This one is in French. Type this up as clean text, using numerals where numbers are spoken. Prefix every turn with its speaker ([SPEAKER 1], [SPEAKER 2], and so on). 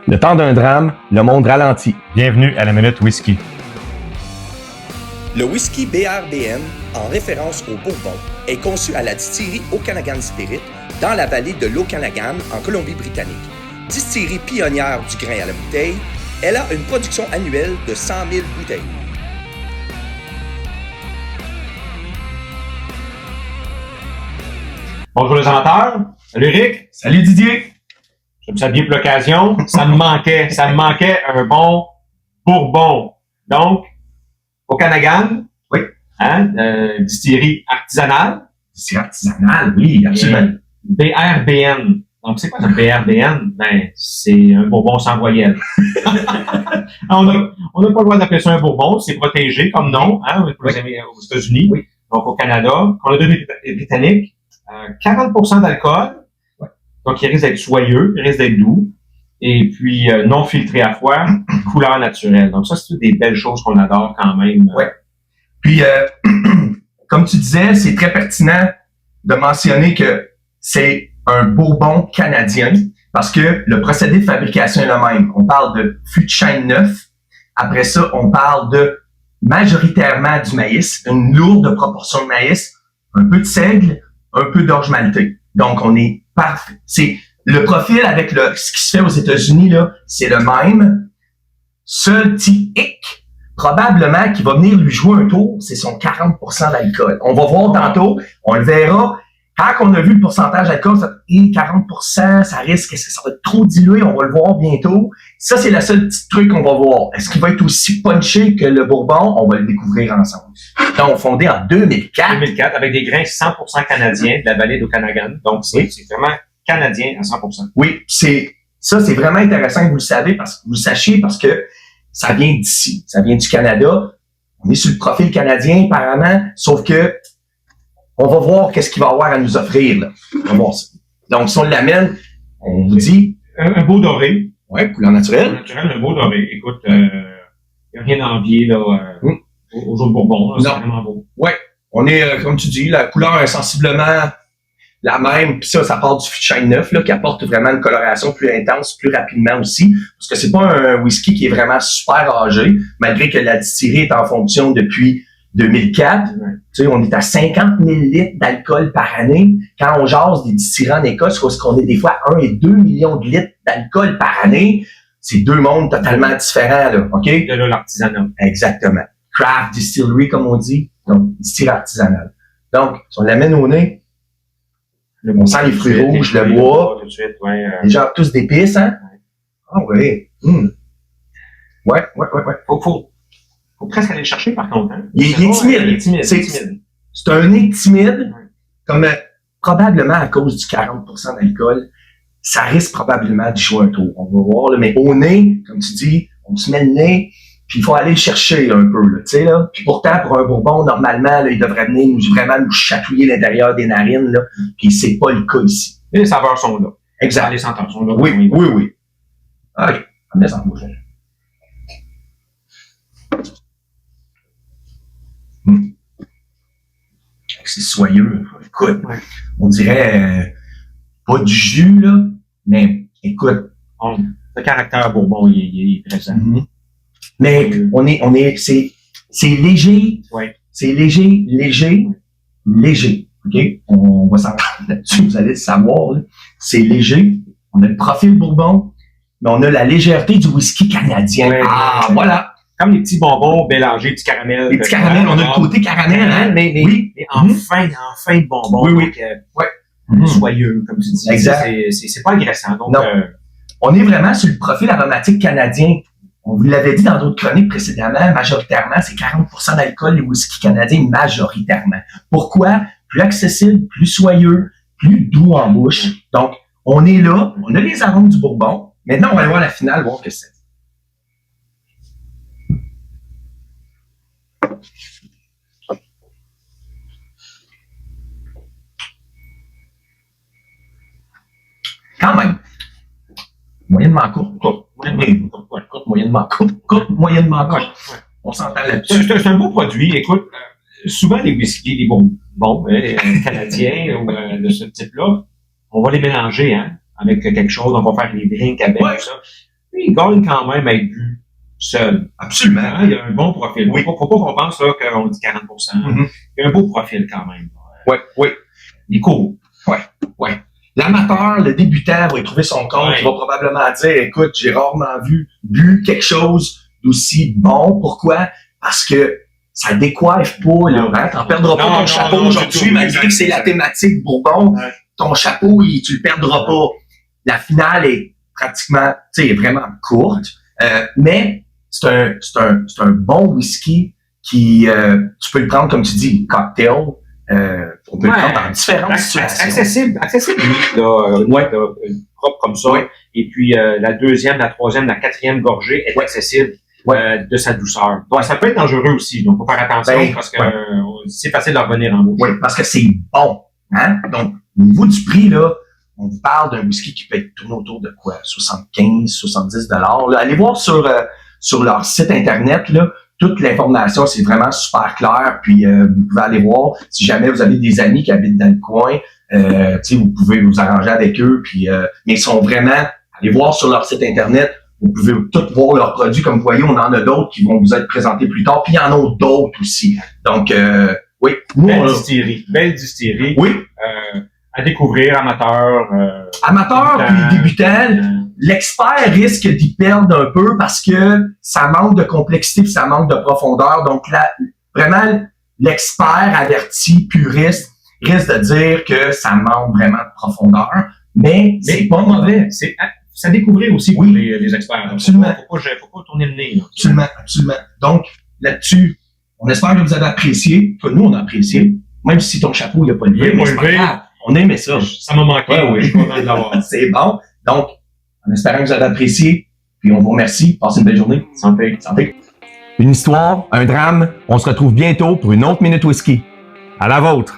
[SPEAKER 1] Le temps d'un drame, le monde ralentit.
[SPEAKER 2] Bienvenue à la Minute Whisky.
[SPEAKER 3] Le whisky BRBN, en référence au Bourbon, est conçu à la distillerie Okanagan Spirit dans la vallée de l'Okanagan en Colombie-Britannique. Distillerie pionnière du grain à la bouteille, elle a une production annuelle de 100 000 bouteilles.
[SPEAKER 2] Bonjour les amateurs. Salut Eric.
[SPEAKER 4] Salut Didier.
[SPEAKER 2] Je me suis habillé pour l'occasion. Ça me manquait un bon Bourbon. Donc, Okanagan.
[SPEAKER 4] Oui.
[SPEAKER 2] Hein, distillerie artisanale.
[SPEAKER 4] C'est artisanal, oui, absolument.
[SPEAKER 2] BRBN. Donc, c'est quoi le BRBN? Ben, c'est un Bourbon sans voyelle. On n'a pas le droit d'appeler ça un Bourbon. C'est protégé comme nom, hein, pour les amis aux États-Unis.
[SPEAKER 4] Oui.
[SPEAKER 2] Donc, au Canada. On a deux Britanniques. 40% d'alcool.
[SPEAKER 4] Ouais.
[SPEAKER 2] Donc, il risque d'être soyeux, il risque d'être doux. Et puis, non filtré à froid, couleur naturelle. Donc, ça, c'est des belles choses qu'on adore quand même.
[SPEAKER 4] Ouais. Puis, comme tu disais, c'est très pertinent de mentionner que c'est un Bourbon canadien parce que le procédé de fabrication est le même. On parle de fût de chêne neuf. Après ça, on parle de majoritairement du maïs, une lourde proportion de maïs, un peu de seigle, un peu d'orge maltée. Donc, on est parfait. C'est le profil avec ce qui se fait aux États-Unis, là, c'est le même. Seul petit hic, probablement, qui va venir lui jouer un tour, c'est son 40% d'alcool. On va voir tantôt, on le verra. Quand on a vu le pourcentage d'alcool, ça fait 40%, ça risque, ça va être trop dilué, on va le voir bientôt. Ça, c'est le seul petit truc qu'on va voir. Est-ce qu'il va être aussi punché que le Bourbon? On va le découvrir ensemble. Donc, fondé en 2004.
[SPEAKER 2] 2004, avec des grains 100% canadiens de la vallée d'Okanagan. Donc, c'est vraiment canadien à 100%.
[SPEAKER 4] Oui, c'est vraiment intéressant que vous le savez, parce que vous le sachiez, parce que ça vient d'ici. Ça vient du Canada. On est sur le profil canadien, apparemment, sauf que on va voir qu'est-ce qu'il va avoir à nous offrir, là. On va voir ça. Donc, si on l'amène, on vous dit...
[SPEAKER 2] Un beau doré.
[SPEAKER 4] Ouais, couleur naturelle.
[SPEAKER 2] Un beau doré. Écoute, il n'y a rien à envier, là, aux autres Bourbons, là. C'est vraiment beau.
[SPEAKER 4] Ouais. On est, comme tu dis, la couleur est sensiblement la même. Puis ça part du fût de chêne neuf, là, qui apporte vraiment une coloration plus intense, plus rapidement aussi. Parce que c'est pas un whisky qui est vraiment super âgé, malgré que la distillerie est en fonction depuis 2004.
[SPEAKER 2] Ouais.
[SPEAKER 4] Tu sais, on est à 50 000 litres d'alcool par année. Quand on jase des distilleries en Écosse, parce qu'on est des fois 1 et 2 millions de litres d'alcool par année. C'est deux mondes totalement différents, là. OK?
[SPEAKER 2] De là, l'artisanat.
[SPEAKER 4] Exactement. Craft distillery, comme on dit. Donc, distillerie artisanale. Donc, si on l'amène au nez, on sent les fruits rouges, le bois.
[SPEAKER 2] Tout de suite, ouais.
[SPEAKER 4] Les gens tous d'épices, hein? Ah oui. Ouais.
[SPEAKER 2] Faut presque aller le chercher, par contre. Hein?
[SPEAKER 4] Il est timide. C'est un nez timide, comme probablement à cause du 40% d'alcool. Ça risque probablement de jouer un tour. On va voir, là, mais au nez, comme tu dis, on se met le nez, puis il faut aller le chercher un peu, là, tu sais, là. Puis pourtant, pour un Bourbon, normalement, là, il devrait venir vraiment nous chatouiller l'intérieur des narines, là, puis c'est pas le cas ici.
[SPEAKER 2] Et les saveurs sont là.
[SPEAKER 4] Exact.
[SPEAKER 2] Les senteurs sont là.
[SPEAKER 4] Oui. OK. On met ça en bouche. C'est soyeux. Écoute, on dirait pas du jus, là, mais écoute.
[SPEAKER 2] Le caractère Bourbon, il est présent.
[SPEAKER 4] Mais c'est léger.
[SPEAKER 2] Ouais.
[SPEAKER 4] C'est léger. OK? On va s'entendre là-dessus, vous allez le savoir, là. C'est léger. On a le profil Bourbon, mais on a la légèreté du whisky canadien.
[SPEAKER 2] Ouais,
[SPEAKER 4] voilà.
[SPEAKER 2] Comme les petits bonbons mélangés, petits caramels.
[SPEAKER 4] Les petits caramels, on a le côté caramel, hein?
[SPEAKER 2] Mais en fin de bonbon.
[SPEAKER 4] Oui.
[SPEAKER 2] Donc, soyeux, comme tu dis.
[SPEAKER 4] Exact.
[SPEAKER 2] C'est pas agressant. Donc,
[SPEAKER 4] non. On est vraiment sur le profil aromatique canadien. On vous l'avait dit dans d'autres chroniques précédemment, majoritairement, c'est 40% d'alcool, les whisky canadiens, majoritairement. Pourquoi? Plus accessible, plus soyeux, plus doux en bouche. Donc, on est là, on a les arômes du Bourbon. Maintenant, on va aller voir la finale, voir ce que c'est. Quand même. Moyennement courte. Moyennement courte. On s'entend là-dessus.
[SPEAKER 2] C'est un beau produit. Écoute, souvent les whisky, les bonbons canadiens ou de ce type-là, on va les mélanger, hein, avec quelque chose. On va faire des drinks avec tout ça. Puis il gagne quand même à être bu seul.
[SPEAKER 4] Absolument.
[SPEAKER 2] Hein, il y a un bon profil.
[SPEAKER 4] Oui.
[SPEAKER 2] Faut pas qu'on pense là qu'on dit 40%.
[SPEAKER 4] Mhm.
[SPEAKER 2] Il y a un beau profil quand même.
[SPEAKER 4] Oui.
[SPEAKER 2] Il est cool.
[SPEAKER 4] Ouais. L'amateur, le débutant va y trouver son compte.
[SPEAKER 2] Ouais.
[SPEAKER 4] Il va probablement dire, écoute, j'ai rarement bu quelque chose d'aussi bon. Pourquoi? Parce que ça décoiffe pas, là. Hein? T'en perdras pas ton chapeau aujourd'hui, malgré que c'est la thématique Bourbon.
[SPEAKER 2] Ouais.
[SPEAKER 4] Ton chapeau, tu le perdras pas. La finale est pratiquement, tu sais, vraiment courte. Mais c'est un bon whisky qui, tu peux le prendre, comme tu dis, cocktail. On peut le prendre dans différentes situations.
[SPEAKER 2] Accessible, propre comme ça.
[SPEAKER 4] Ouais.
[SPEAKER 2] Et puis, la deuxième, la troisième, la quatrième gorgée est accessible de sa douceur. Donc, ça peut être dangereux aussi. Donc, faut faire attention parce que c'est facile de revenir en bouche.
[SPEAKER 4] Oui, parce que c'est bon. Hein? Donc, au niveau du prix, là, on vous parle d'un whisky qui peut être tourné autour de quoi? 75, 70 $. Là, allez voir sur leur site Internet, là, toute l'information, c'est vraiment super clair. Puis, vous pouvez aller voir. Si jamais vous avez des amis qui habitent dans le coin, vous pouvez vous arranger avec eux. Puis, mais ils sont vraiment, allez voir sur leur site Internet. Vous pouvez tous voir leurs produits. Comme vous voyez, on en a d'autres qui vont vous être présentés plus tard. Puis, il y en a d'autres aussi. Donc, oui. Nous,
[SPEAKER 2] Belle distillerie.
[SPEAKER 4] Oui.
[SPEAKER 2] À découvrir, amateur.
[SPEAKER 4] Amateur puis débutant. L'expert risque d'y perdre un peu parce que ça manque de complexité puis ça manque de profondeur. Donc, là, vraiment, l'expert averti, puriste, risque de dire que ça manque vraiment de profondeur. Mais c'est pas mauvais.
[SPEAKER 2] C'est à découvrir aussi pour les experts.
[SPEAKER 4] Absolument.
[SPEAKER 2] Faut pas tourner le nez. Là.
[SPEAKER 4] Absolument. Donc, là-dessus, on espère que vous avez apprécié. Que nous, on a apprécié. Même si ton chapeau, il n'a pas levé.
[SPEAKER 2] Il est pas levé.
[SPEAKER 4] On aimait ça.
[SPEAKER 2] Ça m'a manqué.
[SPEAKER 4] Ouais, oui.
[SPEAKER 2] Je suis content de l'avoir.
[SPEAKER 4] C'est bon. Donc, en espérant que vous avez apprécié, puis on vous remercie. Passez une belle journée.
[SPEAKER 2] Santé.
[SPEAKER 4] Santé.
[SPEAKER 1] Une histoire, un drame, on se retrouve bientôt pour une autre Minute Whisky. À la vôtre!